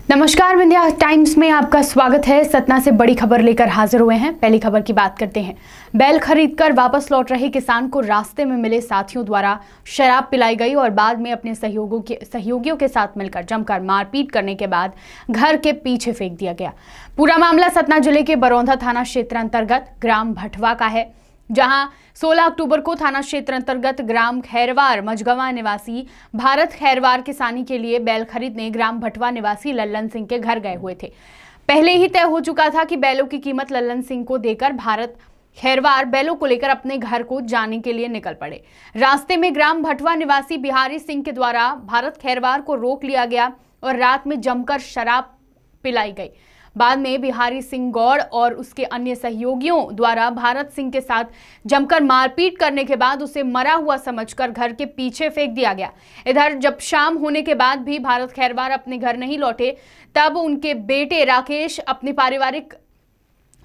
नमस्कार, विंध्या टाइम्स में आपका स्वागत है। सतना से बड़ी खबर लेकर हाजिर हुए हैं। पहली खबर की बात करते हैं। बैल खरीदकर वापस लौट रहे किसान को रास्ते में मिले साथियों द्वारा शराब पिलाई गई और बाद में अपने सहयोगियों के साथ मिलकर जमकर मारपीट करने के बाद घर के पीछे फेंक दिया गया। पूरा मामला सतना जिले के बरौंधा थाना क्षेत्र अंतर्गत ग्राम भटवा का है, जहां 16 अक्टूबर को थाना क्षेत्र अंतर्गत ग्राम खैरवार मझगवा निवासी भारत खैरवार किसानी के लिए बैल खरीदने ग्राम भटवा निवासी लल्लन सिंह के घर गए हुए थे। पहले ही तय हो चुका था कि बैलों की कीमत लल्लन सिंह को देकर भारत खैरवार बैलों को लेकर अपने घर को जाने के लिए निकल पड़े। रास्ते में ग्राम भटवा निवासी बिहारी सिंह के द्वारा भारत खैरवार को रोक लिया गया और रात में जमकर शराब पिलाई गई। बाद में बिहारी सिंह गौड़ और उसके अन्य सहयोगियों द्वारा भारत सिंह के साथ जमकर मारपीट करने के बाद उसे मरा हुआ समझकर घर के पीछे फेंक दिया गया। इधर जब शाम होने के बाद भी भारत खैरवार अपने घर नहीं लौटे, तब उनके बेटे राकेश अपने पारिवारिक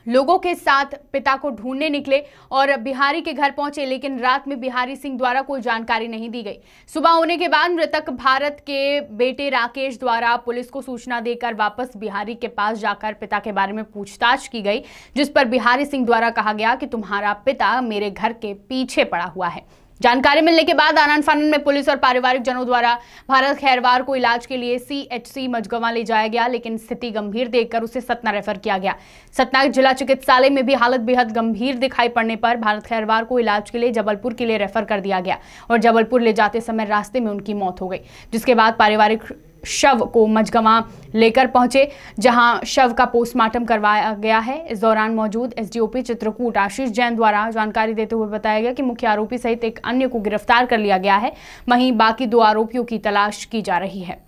लोगों के साथ पिता को ढूंढने निकले और बिहारी के घर पहुंचे, लेकिन रात में बिहारी सिंह द्वारा कोई जानकारी नहीं दी गई। सुबह होने के बाद मृतक भारत के बेटे राकेश द्वारा पुलिस को सूचना देकर वापस बिहारी के पास जाकर पिता के बारे में पूछताछ की गई, जिस पर बिहारी सिंह द्वारा कहा गया कि तुम्हारा पिता मेरे घर के पीछे पड़ा हुआ है। जानकारी मिलने के बाद आनन फानन में पुलिस और पारिवारिक जनों द्वारा भारत खैरवार को इलाज के लिए CHC मझगवा ले जाया गया, लेकिन स्थिति गंभीर देखकर उसे सतना रेफर किया गया। सतना जिला चिकित्सालय में भी हालत बेहद गंभीर दिखाई पड़ने पर भारत खैरवार को इलाज के लिए जबलपुर के लिए रेफर कर दिया गया और जबलपुर ले जाते समय रास्ते में उनकी मौत हो गई, जिसके बाद पारिवारिक शव को मझगवा लेकर पहुंचे, जहां शव का पोस्टमार्टम करवाया गया है। इस दौरान मौजूद SDOP चित्रकूट आशीष जैन द्वारा जानकारी देते हुए बताया गया कि मुख्य आरोपी सहित एक अन्य को गिरफ्तार कर लिया गया है, वहीं बाकी 2 आरोपियों की तलाश की जा रही है।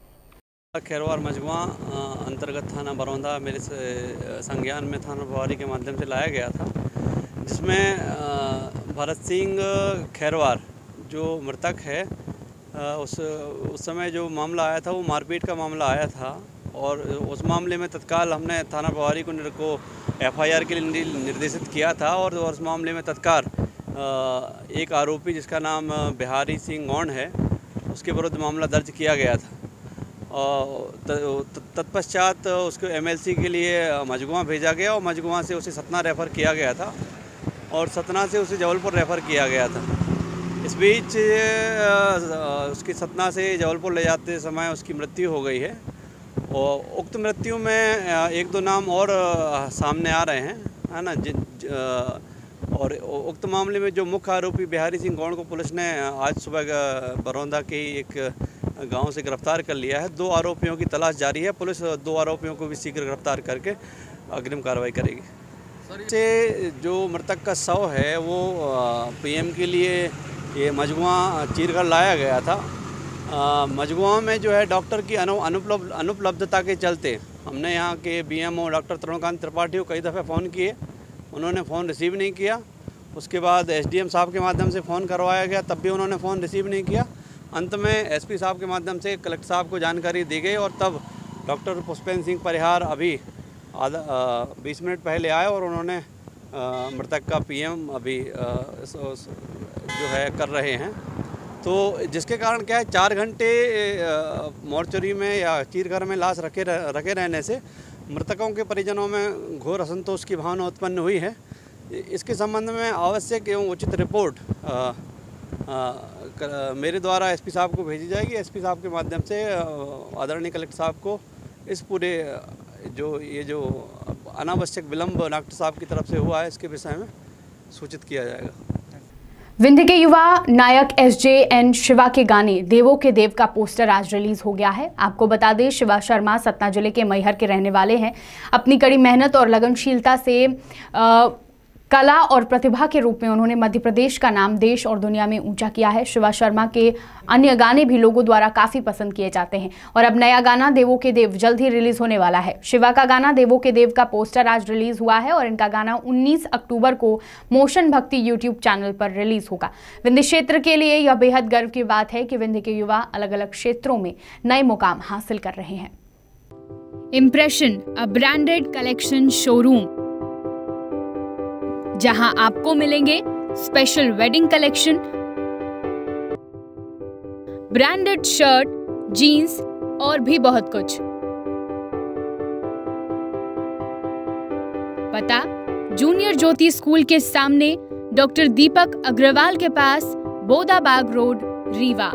खैरवार मझगवा अंतर्गत थाना बरौंधा मेरे संज्ञान में थाना प्रभारी के माध्यम से लाया गया था, जिसमें भरत सिंह खैरवार जो मृतक है, उस समय जो मामला आया था वो मारपीट का मामला आया था और उस मामले में तत्काल हमने थाना प्रभारी को FIR के लिए निर्देशित किया था और उस मामले में तत्काल एक आरोपी जिसका नाम बिहारी सिंह गौड़ है, उसके विरुद्ध मामला दर्ज किया गया था। तत्पश्चात उसको MLC के लिए मझगवा भेजा गया और मझगवा से उसे सतना रेफ़र किया गया था और सतना से उसे जबलपुर रेफ़र किया गया था। इस बीच उसकी सतना से जबलपुर ले जाते समय उसकी मृत्यु हो गई है और उक्त मृत्यु में 1-2 नाम और सामने आ रहे हैं, है ना। और उक्त मामले में जो मुख्य आरोपी बिहारी सिंह गौड़ को पुलिस ने आज सुबह बरौंधा के एक गांव से गिरफ्तार कर लिया है। 2 आरोपियों की तलाश जारी है। पुलिस 2 आरोपियों को भी शीघ्र गिरफ्तार करके अग्रिम कार्रवाई करेगी। से जो मृतक का शव है वो PM के लिए ये मझगवा चीर कर लाया गया था। मझगवा में जो है डॉक्टर की अनुपलब्धता के चलते हमने यहाँ के BMO डॉक्टर तरुणकांत त्रिपाठी को कई दफ़े फ़ोन किए, उन्होंने फ़ोन रिसीव नहीं किया। उसके बाद SDM साहब के माध्यम से फ़ोन करवाया गया, तब भी उन्होंने फ़ोन रिसीव नहीं किया। अंत में SP साहब के माध्यम से कलेक्टर साहब को जानकारी दी गई और तब डॉक्टर पुष्पेंद्र सिंह परिहार अभी 20 मिनट पहले आए और उन्होंने मृतक का PM अभी जो है कर रहे हैं। तो जिसके कारण क्या है, 4 घंटे मोर्चरी में या चीरघर में लाश रखे रहने से मृतकों के परिजनों में घोर असंतोष की भावना उत्पन्न हुई है। इसके संबंध में आवश्यक एवं उचित रिपोर्ट मेरे द्वारा SP साहब को भेजी जाएगी। SP साहब के माध्यम से आदरणीय कलेक्टर साहब को इस पूरे जो अनावश्यक विलंब डॉक्टर साहब की तरफ से हुआ है, इसके विषय में सूचित किया जाएगा। विंध्य के युवा नायक SJN शिवा के गाने देवों के देव का पोस्टर आज रिलीज हो गया है। आपको बता दें, शिवा शर्मा सतना जिले के मैहर के रहने वाले हैं। अपनी कड़ी मेहनत और लगनशीलता से कला और प्रतिभा के रूप में उन्होंने मध्य प्रदेश का नाम देश और दुनिया में ऊंचा किया है। शिवा शर्मा के अन्य गाने भी लोगों द्वारा काफी पसंद किए जाते हैं और अब नया गाना देवों के देव जल्द ही रिलीज होने वाला है। शिवा का गाना देवों के देव का पोस्टर आज रिलीज हुआ है और इनका गाना 19 अक्टूबर को मोशन भक्ति YouTube चैनल पर रिलीज होगा। विंध्य क्षेत्र के लिए यह बेहद गर्व की बात है कि विंध्य के युवा अलग अलग क्षेत्रों में नए मुकाम हासिल कर रहे हैं। Impression, a branded collection showroom, जहां आपको मिलेंगे special wedding collection, branded shirt, jeans और भी बहुत कुछ। पता जूनियर ज्योति स्कूल के सामने, डॉक्टर दीपक अग्रवाल के पास, बोदाबाग रोड, रीवा।